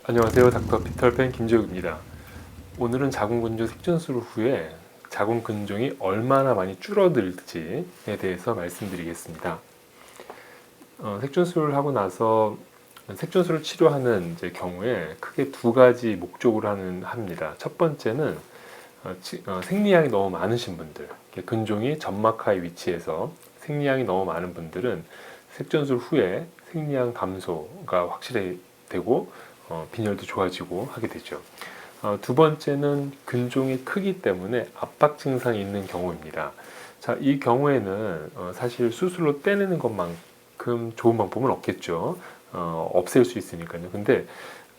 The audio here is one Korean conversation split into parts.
안녕하세요. 닥터 피터팬 김재욱입니다. 오늘은 자궁근종 색전술 후에 자궁근종이 얼마나 많이 줄어들지에 대해서 말씀드리겠습니다. 색전술을 하고 나서 색전술을 치료하는 경우에 크게 두 가지 목적으로 합니다. 첫 번째는 생리량이 너무 많으신 분들, 근종이 점막하에 위치해서 생리량이 너무 많은 분들은 색전술 후에 생리량 감소가 확실히 되고 빈혈도 좋아지고 하게 되죠. 두 번째는 근종이 크기 때문에 압박 증상이 있는 경우입니다. 자, 이 경우에는 사실 수술로 떼내는 것만큼 좋은 방법은 없겠죠. 없앨 수 있으니까요. 근데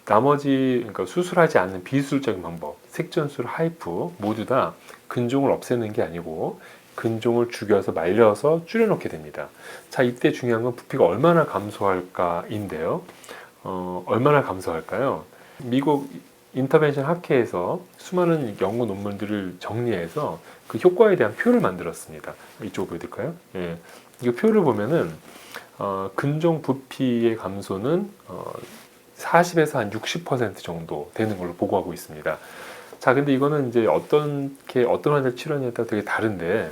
나머지, 그러니까 수술하지 않는 비수술적인 방법, 색전술, 하이프 모두 다 근종을 없애는 게 아니고 근종을 죽여서 말려서 줄여놓게 됩니다. 자, 이때 중요한 건 부피가 얼마나 감소할까인데요. 얼마나 감소할까요? 미국 인터벤션 학회에서 수많은 연구 논문들을 정리해서 그 효과에 대한 표를 만들었습니다. 이쪽 보여드릴까요? 예. 이 표를 보면은 근종 부피의 감소는 40에서 한 60% 정도 되는 걸로 보고하고 있습니다. 자, 근데 이거는 이제 어떤 환자 치료냐에 따라 되게 다른데,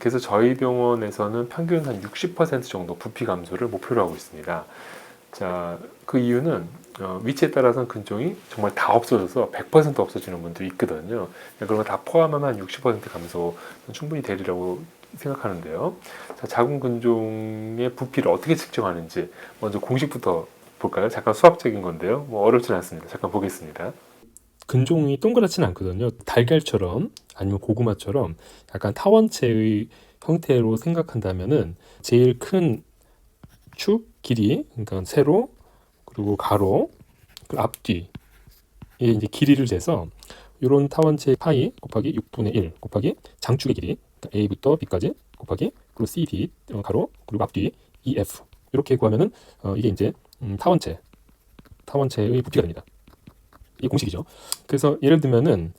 그래서 저희 병원에서는 평균 한 60% 정도 부피 감소를 목표로 하고 있습니다. 자, 그 이유는 위치에 따라서는 근종이 정말 다 없어져서 100% 없어지는 분들이 있거든요. 그런 거 다 포함하면 60% 감소 충분히 되리라고 생각하는데요. 자, 자궁 근종의 부피를 어떻게 측정하는지 먼저 공식부터 볼까요? 잠깐 수학적인 건데요. 뭐 어렵진 않습니다. 잠깐 보겠습니다. 근종이 동그랗진 않거든요. 달걀처럼 아니면 고구마처럼 약간 타원체의 형태로 생각한다면은 제일 큰 축 길이, 그러니까 세로 그리고 가로 그 앞뒤에 이제 길이를 재서 이런 타원체 파이 곱하기 6분의 1 곱하기 장축의 길이, 그러니까 A부터 B까지 곱하기 그리고 CD 가로 그리고 앞뒤 EF 이렇게 구하면은 이게 이제 타원체의 부피가 됩니다. 이게 공식이죠. 그래서 예를 들면은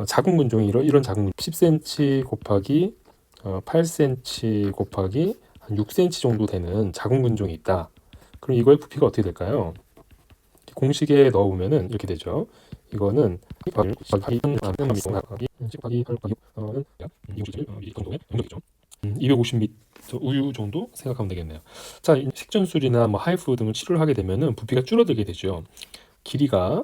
자궁근종이 이런 자궁 10cm 곱하기 8cm 곱하기 한 6cm 정도 되는 자궁근종이 있다. 그럼 이거의 부피가 어떻게 될까요? 공식에 넣어보면은 이렇게 되죠. 이거는 250m 우유 정도 생각하면 되겠네요. 자, 식전술이나 뭐 하이프 등을 치료를 하게 되면은 부피가 줄어들게 되죠. 길이가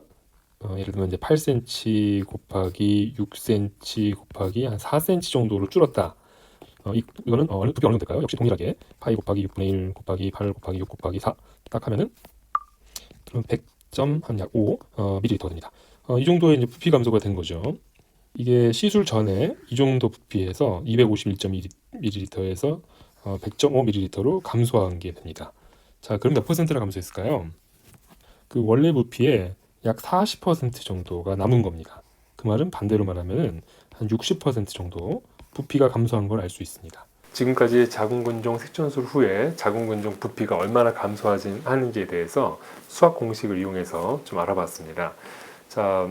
예를 들면 이제 8cm 곱하기 6cm 곱하기 한 4cm 정도로 줄었다. 이거는 부피 어느 정도 될까요? 역시 동일하게 파이 곱하기 6분의 1 곱하기 8 곱하기 6 곱하기 4 딱 하면은 100.5 ml 됩니다. 이 정도의 이제 부피 감소가 된 거죠. 이게 시술 전에 이 정도 부피에서 251.ml에서 100.5ml로 감소한 게 됩니다. 자, 그럼 몇 퍼센트나 감소했을까요? 그 원래 부피의 약 40% 정도가 남은 겁니다. 그 말은 반대로 말하면 한 60% 정도 부피가 감소한 걸 알 수 있습니다. 지금까지 자궁근종 색전술 후에 자궁근종 부피가 얼마나 감소하는지에 대해서 수학 공식을 이용해서 좀 알아봤습니다. 자,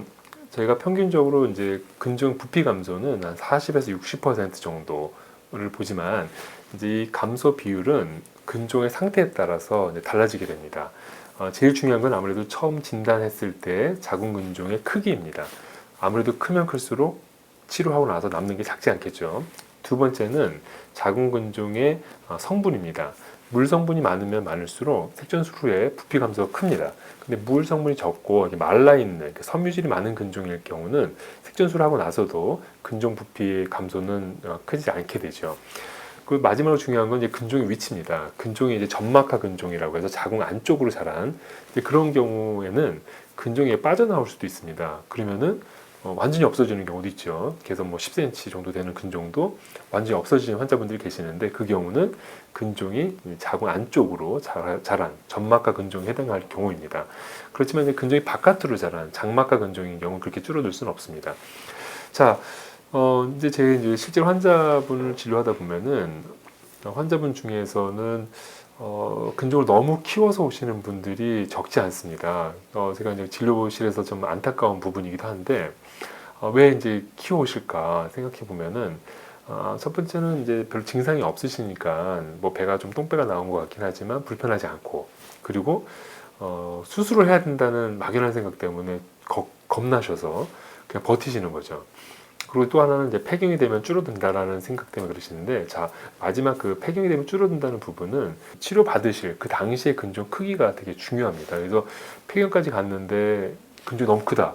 저희가 평균적으로 이제 근종 부피 감소는 한 40에서 60% 정도를 보지만 이제 이 감소 비율은 근종의 상태에 따라서 이제 달라지게 됩니다. 제일 중요한 건 아무래도 처음 진단했을 때 자궁근종의 크기입니다. 아무래도 크면 클수록 치료하고 나서 남는 게 작지 않겠죠. 두 번째는 자궁근종의 성분입니다. 물 성분이 많으면 많을수록 색전술 후에 부피 감소가 큽니다. 근데 물 성분이 적고 말라있는 섬유질이 많은 근종일 경우는 색전술 하고 나서도 근종 부피 감소는 크지 않게 되죠. 그 마지막으로 중요한 건 이제 근종의 위치입니다. 근종이 이제 점막하 근종이라고 해서 자궁 안쪽으로 자란 그런 경우에는 근종이 빠져나올 수도 있습니다. 그러면은 완전히 없어지는 경우도 있죠. 그래서 뭐 10cm 정도 되는 근종도 완전히 없어지는 환자분들이 계시는데 그 경우는 근종이 자궁 안쪽으로 자란 점막하 근종에 해당할 경우입니다. 그렇지만 이제 근종이 바깥으로 자란 장막하 근종인 경우는 그렇게 줄어들 수는 없습니다. 자, 이제 제가 이제 실제로 환자분을 진료하다 보면은 환자분 중에서는 근종을 너무 키워서 오시는 분들이 적지 않습니다. 제가 이제 진료실에서 좀 안타까운 부분이기도 한데 왜 이제 키워 오실까 생각해 보면은 첫 번째는 이제 별 증상이 없으시니까 뭐 배가 좀 똥배가 나온 것 같긴 하지만 불편하지 않고, 그리고 수술을 해야 된다는 막연한 생각 때문에 겁나셔서 그냥 버티시는 거죠. 그리고 또 하나는 이제 폐경이 되면 줄어든다라는 생각 때문에 그러시는데, 자, 마지막 그 폐경이 되면 줄어든다는 부분은 치료 받으실 그 당시의 근종 크기가 되게 중요합니다. 그래서 폐경까지 갔는데 근종이 너무 크다,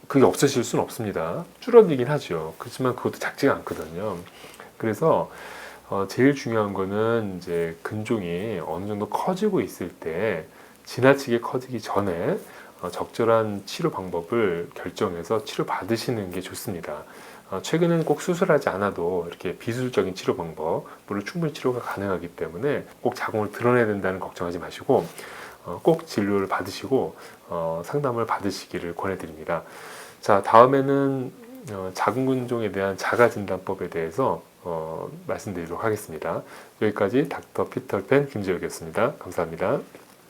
그게 없으실 수는 없습니다. 줄어들긴 하죠. 그렇지만 그것도 작지가 않거든요. 그래서 제일 중요한 거는 이제 근종이 어느 정도 커지고 있을 때, 지나치게 커지기 전에 적절한 치료 방법을 결정해서 치료 받으시는 게 좋습니다. 최근에는 꼭 수술하지 않아도 이렇게 비수술적인 치료 방법으로 충분히 치료가 가능하기 때문에 꼭 자궁을 드러내야 된다는 걱정하지 마시고 꼭 진료를 받으시고 상담을 받으시기를 권해드립니다. 자, 다음에는 자궁근종에 대한 자가진단법에 대해서 말씀드리도록 하겠습니다. 여기까지 닥터 피터팬 김재혁이었습니다. 감사합니다.